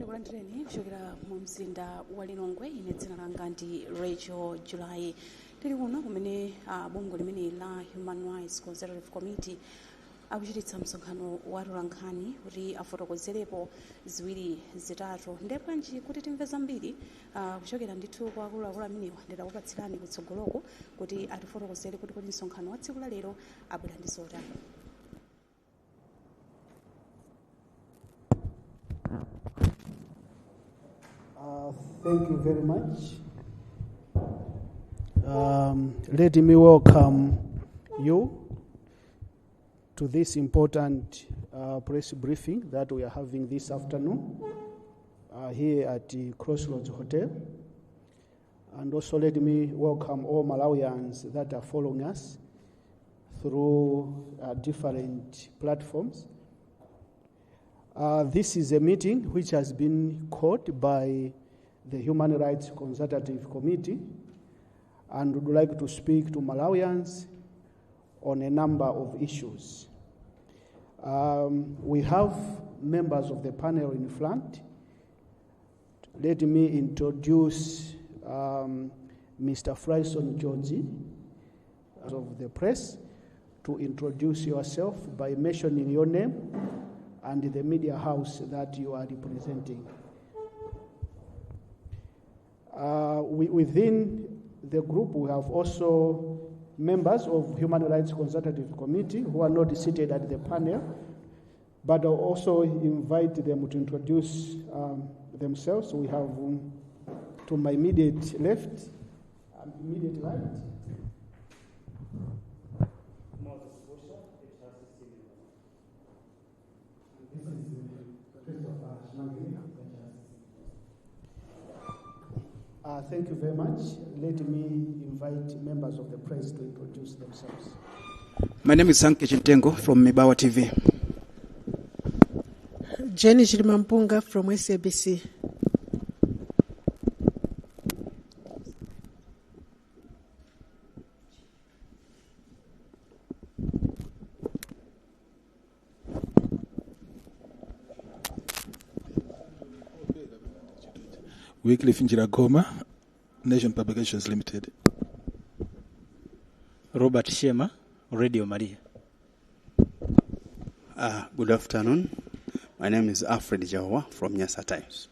ndikulandireni kuchokera mu mzinda wa Lilongwe. Ine dzina langa ndi Rachel July. Tili kuno kumene bungwe limene la Human Rights Consultative Committee akuchititsa msonkhano wa atolankhani kuti afotokozerepo ziwiri zitatu. Ndepwanji kuti timve zambiri kuchokera ndithu kwa akuluakulu amenewa nditakupatsirani kutsogoloko kuti atifotokozere kuti msonkhano wa tsiku la lero abwera ndi zotani. Thank you very much. Let me welcome you to this important press briefing that we are having this afternoon here at the Crossroads Hotel. And also let me welcome all Malawians that are following us through different platforms. This is a meeting which has been called by the Human Rights Consultative Committee, and would like to speak to Malawians on a number of issues. We have members of the panel in front. Let me introduce Mr. Fryson Georgie of the press to introduce yourself by mentioning your name and the media house that you are representing. Within the group, we have also members of Human Rights Consultative Committee who are not seated at the panel, but I'll also invite them to introduce themselves. We have to my immediate left and immediate right. Thank you very much. Let me invite members of the press to introduce themselves. My name is Sanke Chintengo from Mibawa TV. Jenny Chilimampunga from SABC. Weekly Finjira Goma, Nation Publications Limited. Robert Shema, Radio Maria. Good afternoon. My name is Alfred Jawa from Nyasa Times.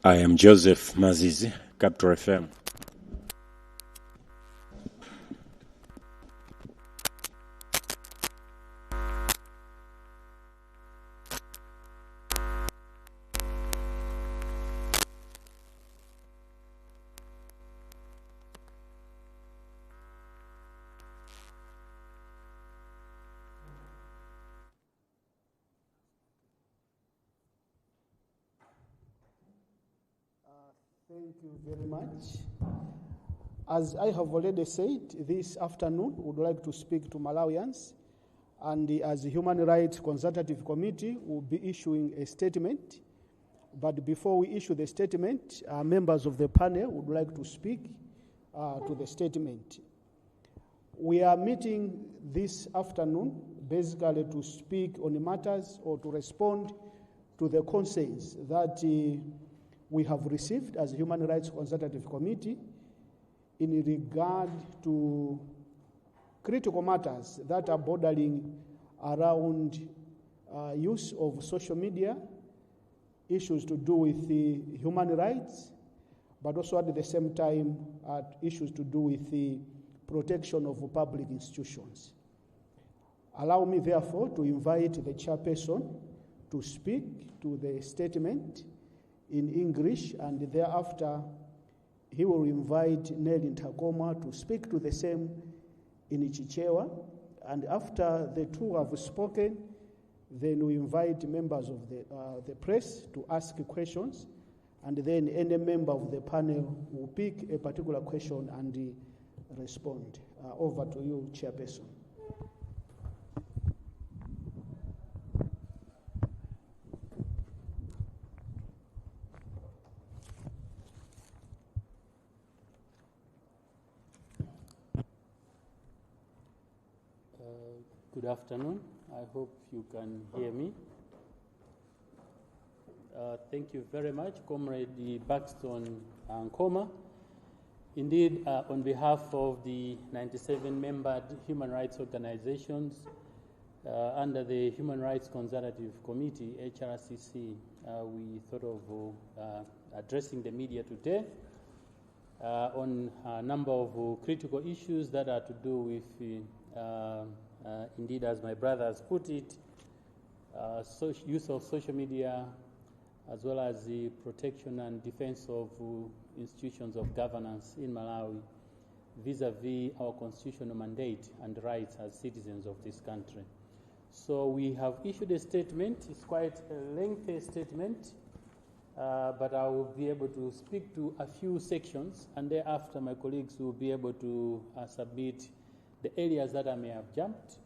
I am Joseph Mazizi, Capital FM. Thank you very much. As I have already said, this afternoon we would like to speak to Malawians, and as the Human Rights Consultative Committee will be issuing a statement. But before we issue the statement, members of the panel would like to speak to the statement. We are meeting this afternoon basically to speak on the matters or to respond to the concerns that we have received as a Human Rights Consultative Committee in regard to critical matters that are bordering around use of social media, issues to do with the human rights, but also at the same time issues to do with the protection of public institutions. Allow me therefore to invite the chairperson to speak to the statement in English, and thereafter he will invite Nelly Ntakoma to speak to the same in Chichewa, and after the two have spoken, then we invite members of the press to ask questions, and then any member of the panel will pick a particular question and respond. Over to you, Chairperson. Good afternoon. I hope you can hear me. Thank you very much, Comrade Buxton Nkoma. Indeed, on behalf of the 97-membered human rights organizations under the Human Rights Consultative Committee, HRCC, we thought of addressing the media today on a number of critical issues that are to do with, indeed, as my brother has put it, use of social media, as well as the protection and defense of institutions of governance in Malawi vis-a-vis our constitutional mandate and rights as citizens of this country. So we have issued a statement. It's quite a lengthy statement, but I will be able to speak to a few sections, and thereafter my colleagues will be able to submit the areas that I may have jumped.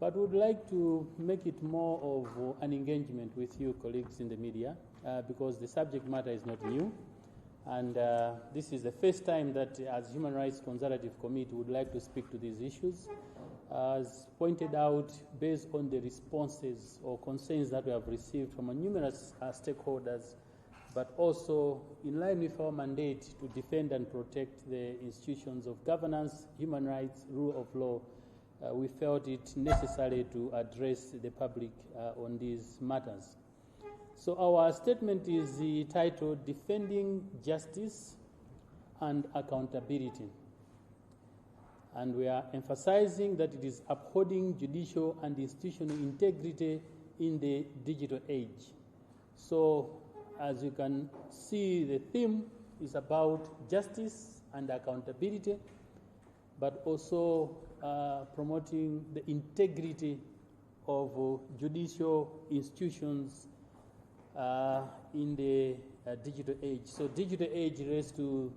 But would like to make it more of an engagement with you colleagues in the media, because the subject matter is not new. And this is the first time that as Human Rights Consultative Committee would like to speak to these issues. As pointed out, based on the responses or concerns that we have received from numerous stakeholders, but also in line with our mandate to defend and protect the institutions of governance, human rights, rule of law, we felt it necessary to address the public on these matters. So our statement is titled Defending Justice and Accountability. And we are emphasizing that it is upholding judicial and institutional integrity in the digital age. So as you can see, the theme is about justice and accountability, but also promoting the integrity of judicial institutions in the digital age. So digital age relates to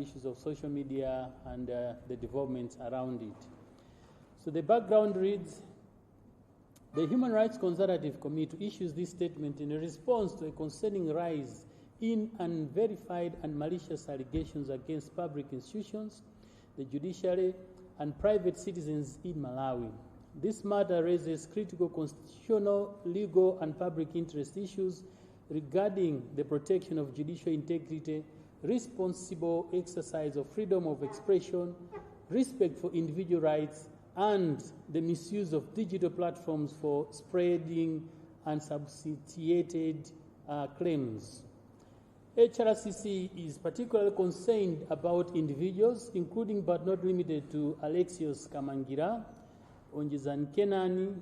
issues of social media and the developments around it. So the background reads, the Human Rights Consultative Committee issues this statement in response to a concerning rise in unverified and malicious allegations against public institutions, the judiciary, and private citizens in Malawi. This matter raises critical constitutional, legal, and public interest issues regarding the protection of judicial integrity, responsible exercise of freedom of expression, respect for individual rights, and the misuse of digital platforms for spreading unsubstantiated claims. HRCC is particularly concerned about individuals, including but not limited to Alexios Kamangira, Onjizan Kenani,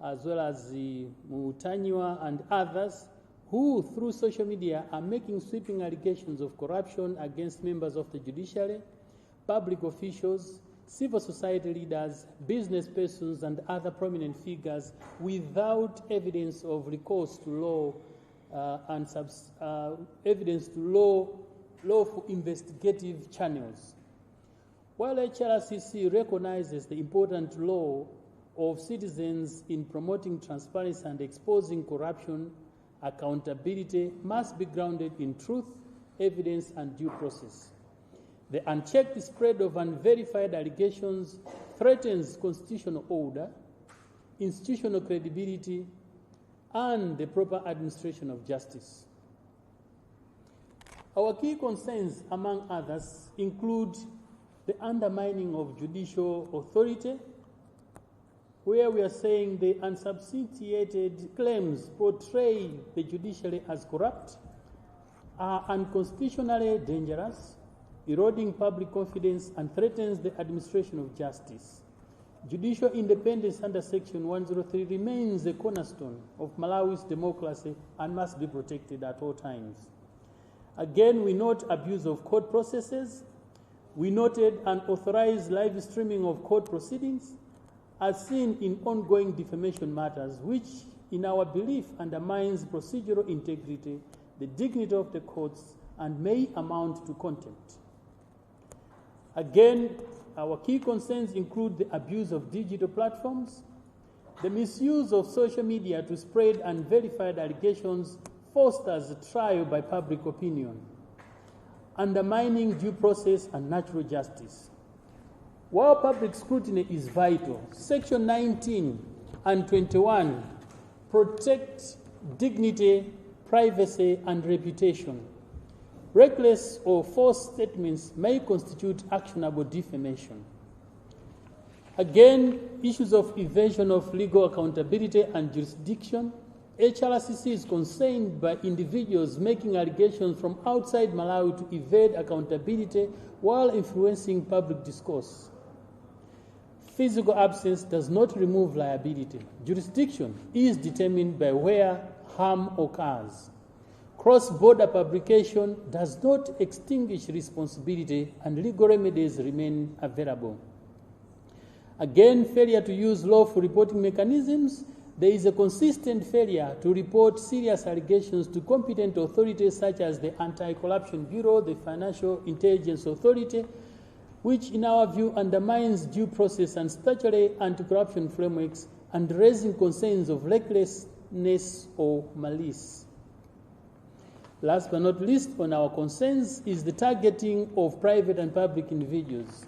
as well as Mutanyiwa and others, who through social media are making sweeping allegations of corruption against members of the judiciary, public officials, civil society leaders, business persons, and other prominent figures without evidence of recourse to law and evidence to lawful investigative channels. While HRCC recognizes the important role of citizens in promoting transparency and exposing corruption, accountability must be grounded in truth, evidence, and due process. The unchecked spread of unverified allegations threatens constitutional order, institutional credibility, and the proper administration of justice. Our key concerns, among others, include the undermining of judicial authority, where we are saying the unsubstantiated claims portray the judiciary as corrupt, are unconstitutionally dangerous, eroding public confidence, and threatens the administration of justice. Judicial independence under Section 103 remains a cornerstone of Malawi's democracy and must be protected at all times. Again, we note abuse of court processes. We noted unauthorized live streaming of court proceedings, as seen in ongoing defamation matters, which, in our belief, undermines procedural integrity, the dignity of the courts, and may amount to contempt. Again, our key concerns include the abuse of digital platforms, the misuse of social media to spread unverified allegations fosters trial by public opinion, undermining due process and natural justice. While public scrutiny is vital, Section 19 and 21 protect dignity, privacy, and reputation. Reckless or false statements may constitute actionable defamation. Again, issues of evasion of legal accountability and jurisdiction. HRCC is concerned by individuals making allegations from outside Malawi to evade accountability while influencing public discourse. Physical absence does not remove liability. Jurisdiction is determined by where harm occurs. Cross-border publication does not extinguish responsibility, and legal remedies remain available. Again, failure to use lawful reporting mechanisms. There is a consistent failure to report serious allegations to competent authorities such as the Anti-Corruption Bureau, the Financial Intelligence Authority, which in our view undermines due process and statutory anti-corruption frameworks and raising concerns of recklessness or malice. Last but not least, on our concerns is the targeting of private and public individuals.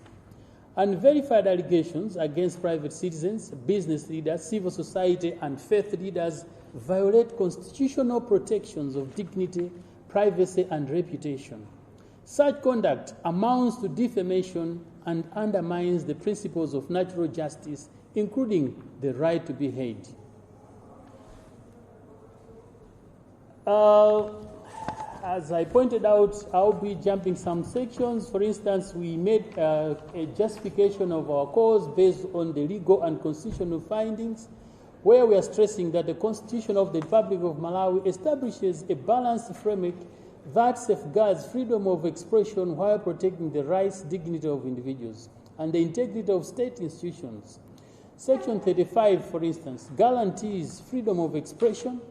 Unverified allegations against private citizens, business leaders, civil society, and faith leaders violate constitutional protections of dignity, privacy, and reputation. Such conduct amounts to defamation and undermines the principles of natural justice, including the right to be heard. As I pointed out, I'll be jumping some sections. For instance, we made a justification of our cause based on the legal and constitutional findings, where we are stressing that the Constitution of the Republic of Malawi establishes a balanced framework that safeguards freedom of expression while protecting the rights, dignity of individuals, and the integrity of state institutions. Section 35, for instance, guarantees freedom of expression,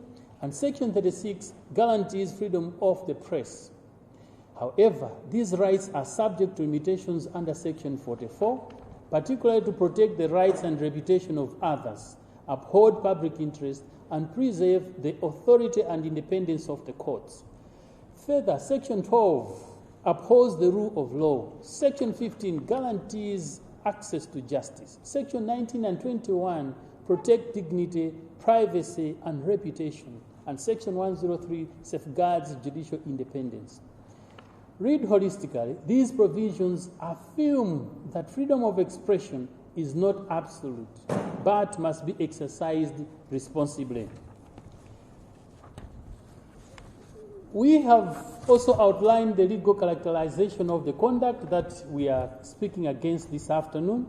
and Section 36 guarantees freedom of the press. However, these rights are subject to limitations under Section 44, particularly to protect the rights and reputation of others, uphold public interest, and preserve the authority and independence of the courts. Further, Section 12 upholds the rule of law. Section 15 guarantees access to justice. Section 19 and 21 protect dignity, privacy, and reputation. And Section 103 safeguards judicial independence. Read holistically, these provisions affirm that freedom of expression is not absolute, but must be exercised responsibly. We have also outlined the legal characterization of the conduct that we are speaking against this afternoon.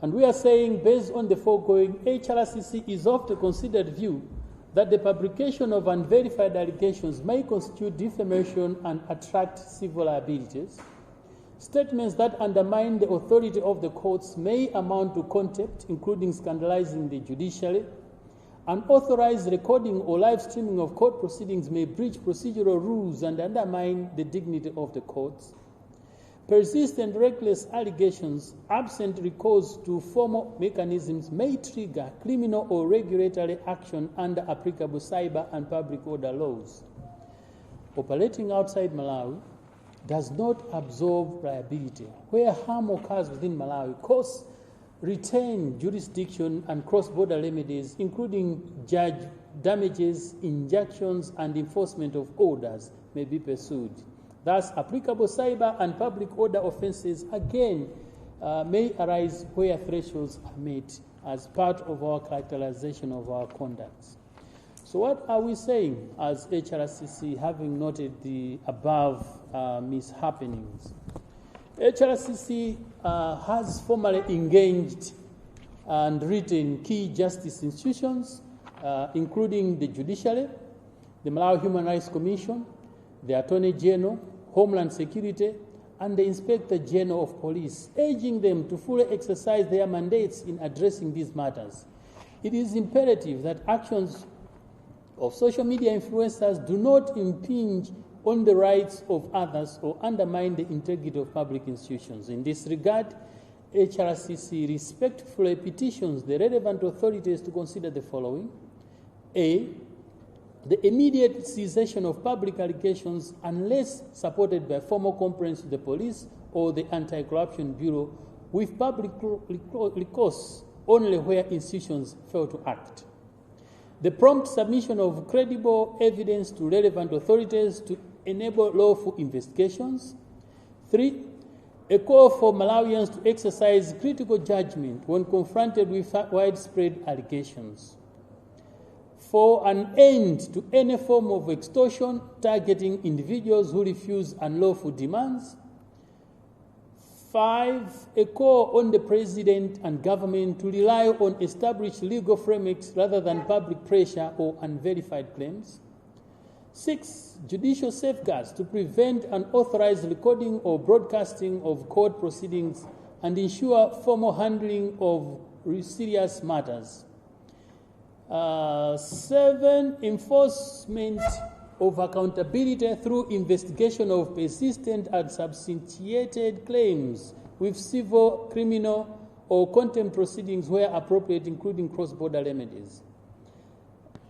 And we are saying, based on the foregoing, HRCC is of the considered view that the publication of unverified allegations may constitute defamation and attract civil liabilities. Statements that undermine the authority of the courts may amount to contempt, including scandalizing the judiciary. Unauthorized recording or live streaming of court proceedings may breach procedural rules and undermine the dignity of the courts. Persistent reckless allegations, absent recourse to formal mechanisms, may trigger criminal or regulatory action under applicable cyber and public order laws. Operating outside Malawi does not absorb liability. Where harm occurs within Malawi, courts retain jurisdiction and cross-border remedies, including damages, injunctions, and enforcement of orders may be pursued. Thus, applicable cyber and public order offenses, again, may arise where thresholds are met as part of our characterization of our conducts. So what are we saying as HRCC, having noted the above mishappenings? HRCC has formally engaged and written key justice institutions, including the judiciary, the Malawi Human Rights Commission, the Attorney General, Homeland Security, and the Inspector General of Police, urging them to fully exercise their mandates in addressing these matters. It is imperative that actions of social media influencers do not impinge on the rights of others or undermine the integrity of public institutions. In this regard, HRCC respectfully petitions the relevant authorities to consider the following. A, the immediate cessation of public allegations unless supported by formal complaints to the police or the Anti-Corruption Bureau, with public recourse only where institutions fail to act. The prompt submission of credible evidence to relevant authorities to enable lawful investigations. 3, a call for Malawians to exercise critical judgment when confronted with widespread allegations. 4, an end to any form of extortion targeting individuals who refuse unlawful demands. 5, a call on the President and government to rely on established legal frameworks rather than public pressure or unverified claims. 6, judicial safeguards to prevent unauthorized recording or broadcasting of court proceedings and ensure formal handling of serious matters. 7, enforcement of accountability through investigation of persistent and substantiated claims with civil, criminal, or contempt proceedings where appropriate, including cross-border remedies.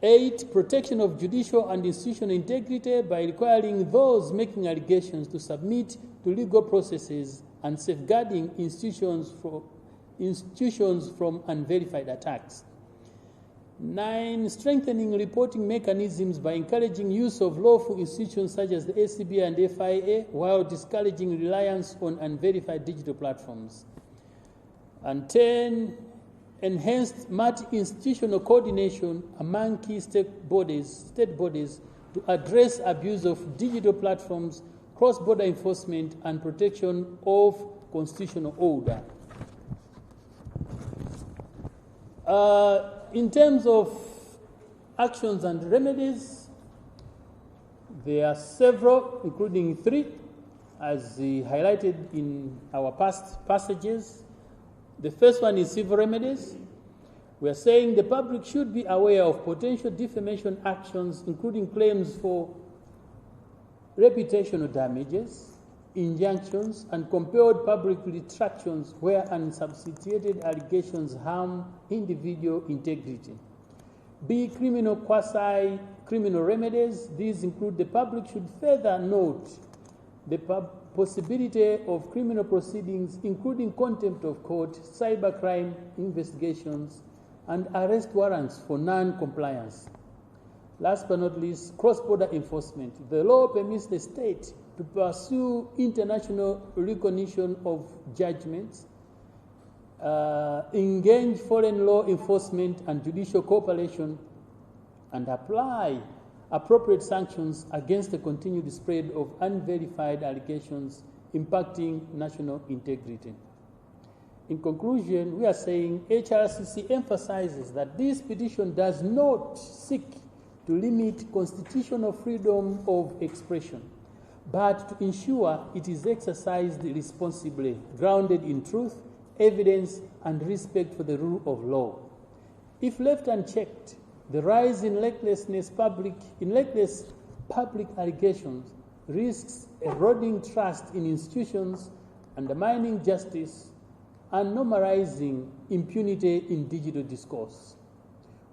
8, protection of judicial and institutional integrity by requiring those making allegations to submit to legal processes and safeguarding institutions from unverified attacks. 9, strengthening reporting mechanisms by encouraging use of lawful institutions such as the ACB and FIA while discouraging reliance on unverified digital platforms. And 10, enhanced multi-institutional coordination among key state bodies to address abuse of digital platforms, cross-border enforcement, and protection of constitutional order. In terms of actions and remedies, there are several, including 3, as highlighted in our past passages. The first one is civil remedies. We are saying the public should be aware of potential defamation actions, including claims for reputational damages, injunctions, and compelled public retractions where unsubstantiated allegations harm individual integrity. B, criminal, quasi-criminal remedies. These include the public should further note the possibility of criminal proceedings, including contempt of court, cybercrime investigations, and arrest warrants for non-compliance. Last but not least, cross-border enforcement. The law permits the state to pursue international recognition of judgments, engage foreign law enforcement and judicial cooperation, and apply appropriate sanctions against the continued spread of unverified allegations impacting national integrity. In conclusion, we are saying HRCC emphasizes that this petition does not seek to limit constitutional freedom of expression, but to ensure it is exercised responsibly, grounded in truth, evidence, and respect for the rule of law. If left unchecked, the rise in reckless public allegations risks eroding trust in institutions, undermining justice, and normalizing impunity in digital discourse.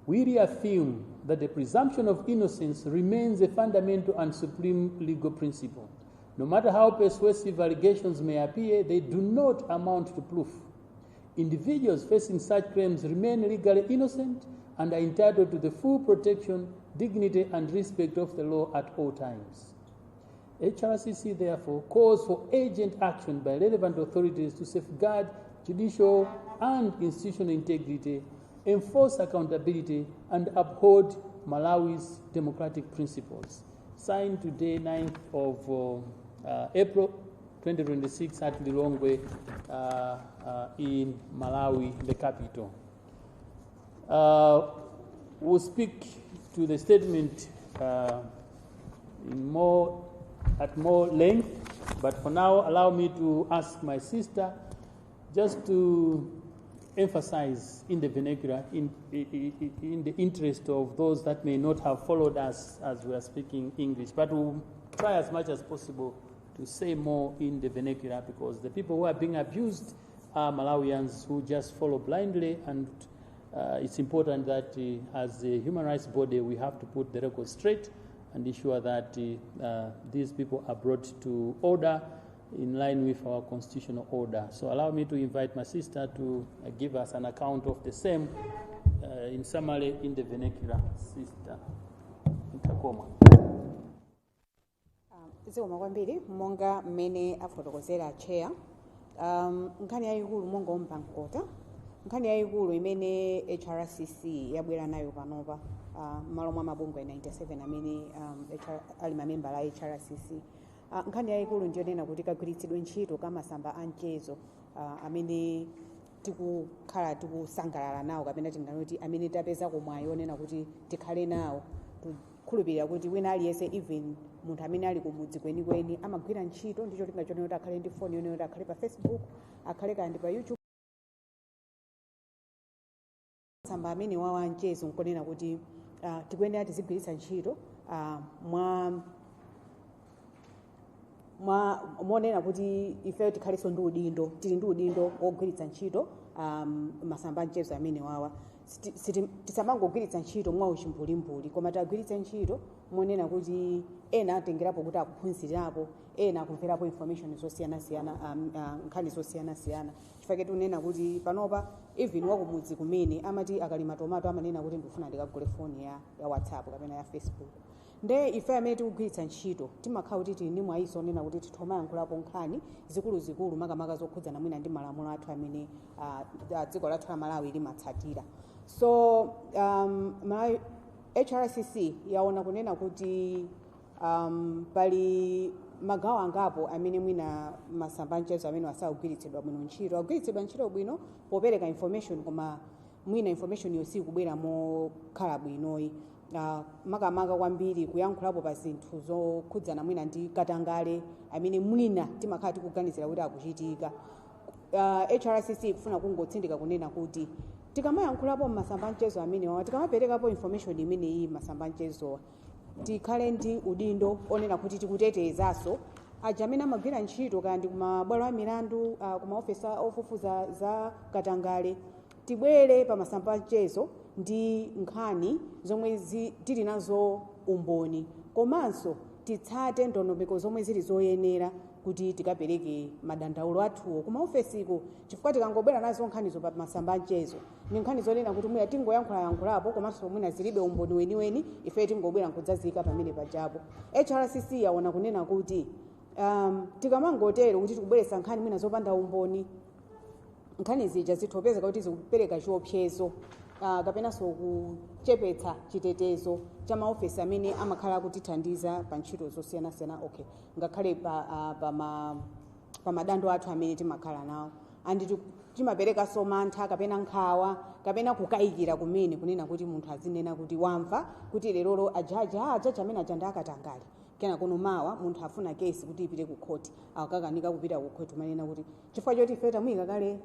We reaffirm that the presumption of innocence remains a fundamental and supreme legal principle. No matter how persuasive allegations may appear, they do not amount to proof. Individuals facing such claims remain legally innocent and are entitled to the full protection, dignity, and respect of the law at all times. HRCC therefore calls for urgent action by relevant authorities to safeguard judicial and institutional integrity, enforce accountability, and uphold Malawi's democratic principles. Signed today, 9th of April 2026 at Lilongwe in Malawi, the capital. We'll speak to the statement at more length, but for now, allow me to ask my sister just to emphasize in the vernacular, in the interest of those that may not have followed us as we are speaking English, but we'll try as much as possible to say more in the vernacular, because the people who are being abused are Malawians who just follow blindly, and it's important that as a human rights body, we have to put the record straight and ensure that these people are brought to order in line with our constitutional order. So allow me to invite my sister to give us an account of the same in summary in the vernacular sister Ntakoma. Zikoma kwambiri monga mmene afotokozera chair nkhani yayikulu monga ombankota nkhani yayikulu imene HRCC yabwera nayo panopa malo mwa mabungwe 97 amene ali mamemba la HRCC nkhani yayikulu ndiyonena kuti kagwiritsidwe ntchito kamasamba amchezo amene tikukhala tikusangalala nawo kapena tinganoti amene tapeza komwayo onena kuti tikhale nawo khulupirira kuti wina aliyense even munthu amene ali kumudzi kwenikweni amagwira ntchito ndicho tinga chonena kuti akhale ndi foni yonena kuti akhale pa Facebook akhale kandi pa YouTube masamba amene wawa amchezo nkonena kuti tikuyenera tizigwiritsa ntchito monena kuti ife tikhalenso ndi udindo tili ndi udindo wogwiritsa ntchito masamba amchezo amene wawa tisamangogwiritsa ntchito mwa uchimbulimbuli koma tagwiritsa ntchito monena kuti ena atengerapo kuti akuphunzirapo ena akumverapo information zosiyanasiyana nkhani zosiyanasiyana chifukwa tunena kuti panopa even wakumudzi kumene amati akalima tomato amanena kuti ndikufuna ndikagule foni ya WhatsApp kapena ya Facebook nde ife amene tikugwiritsa ntchito timakhala kuti tili ndi mwayiso onena kuti tithomayankhulapo nkhani zikuluzikulu makamaka zokhudzana mwina ndi malamulo athu amene dziko lathu la Malawi limatsatira so HRCC yaona kunena kuti pali magawo angapo amene mwina masamba amchezo amene asagwiritsidwa bwino ntchito agwiritsidwa ntchito bwino popereka information koma mwina information yosi kubwera mokhala bwinoyi makamaka kwambiri kuyankhulapo pa zinthu zokhudzana mwina ndi katangale amene mwina timakhala tikuganizira kuti akuchitika HRCC kufuna kungotsindika kunena kuti tikamayankhulapo masamba amchezo amene wawa tikamaperekapo information imene iyi masamba amchezowa tikhale ndi udindo onena kuti tikutetezaso aja amene amagwira ntchito kandi kumabwalo a milandu kumaofesa ofufuza za katangale tibwere pa masamba amchezo ndi nkhani zomwe tili nazo umboni komanso titsate ndondomeko zomwe zili zoyenera kuti tikapereke madandaulo athuwo kumaofesiko chifukwa tikangobwera nazo nkhanizo pa masamba amchezo ni nkhani zonena kuti mwina tingoyankhulapo komanso mwina zilibe umboni weniweni ife tingobwera nkudzazika pamene pajapo HRCC yaona kunena kuti tikamangotero kuti tikubweretsa nkhani mwina zopanda umboni nkhani zija zithopezeka kuti zikupereka chiopsezo kapenanso kuchepetsa chitetezo cha maofesi amene amakhala kutithandiza pa ntchito zosiyanasiyana okay ngakhale pa madando athu amene timakhala nawo andi timaperekanso mantha kapena nkhawa kapena kukayikira kumene kunena kuti munthu azinena kuti wamva kuti lerolo ajaji amene ajanda akatangale kena kuno mawa munthu afuna kesi kuti ipite ku court akakanika kupita ku court manena kuti chifukwa choti ife tamuyika kale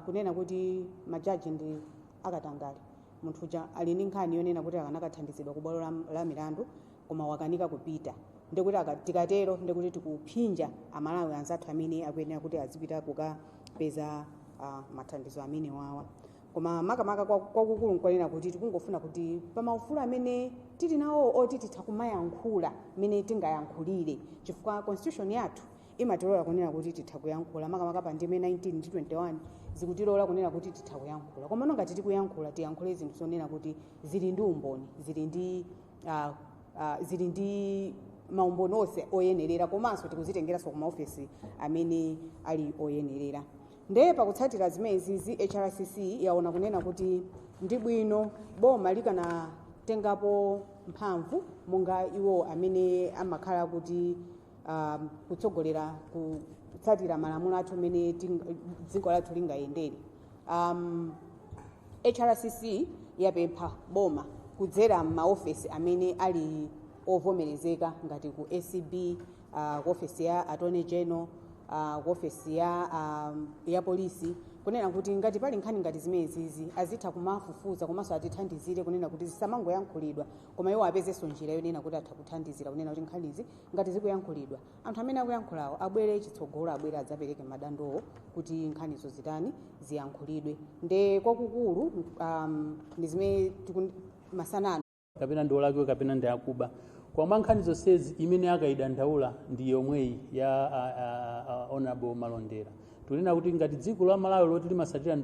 kunena kuti majaji ndi akatangale munthu uja ali ndi nkhani yonena kuti akanakathandizidwa ku bwalo la milandu koma wakanika kupita ndikuti tikatero ndikuti tikuphinja amalawi anzathu amene akuyenera kuti azipita kukapeza mathandizo amene wawa koma makamaka kwakukulu nkuonena kuti tikungofuna kuti pamaufulu amene tili nawo oti titha kumayankhula mene tingayankhulire chifukwa constitution yathu imatilola kunena kuti titha kuyankhula makamaka pa ndime 19 ndi 21 zikutilola kunena kuti titha kuyankhula koma ngati tikuyankhula tiyankhule zinthu zonena kuti zili ndi umboni zili ndi maumboni onse oyenerera komanso tikuzitengeranso ku maofesi amene ali oyenerera nde pakutsatira zimenezi HRCC yaona kunena kuti ndi bwino boma likanatengapo mphamvu monga iwo amene amakhala kuti kutsogolera kutsatira malamulo athu amene dziko lathu lingayendere HRCC yapempha boma kudzera maofesi amene ali ovomerezeka ngati ku ACB ofesi ya Attorney General ofesi ya polisi kunena kuti ngati pali nkhani ngati zimenezi azitha kumafufuza komanso atithandizire kunena kuti zisamangoyankhulidwa koma iwo apezenso njira yonena kuti atha kuthandizira kunena kuti nkhanizi ngati zikuyankhulidwa anthu amene akuyankhulawo abwere chitsogolo abwere adzapereke madandowo kuti nkhanizo zitani ziyankhulidwe nde kwakukulu ndi zimene masanano kapena ndiolakiwe kapena ndi akuba koma nkhani zonsezi imene akayidandaula ndi yomweyi ya honorable Malondera tunena kuti ngati dziko la Malawi loti limasatira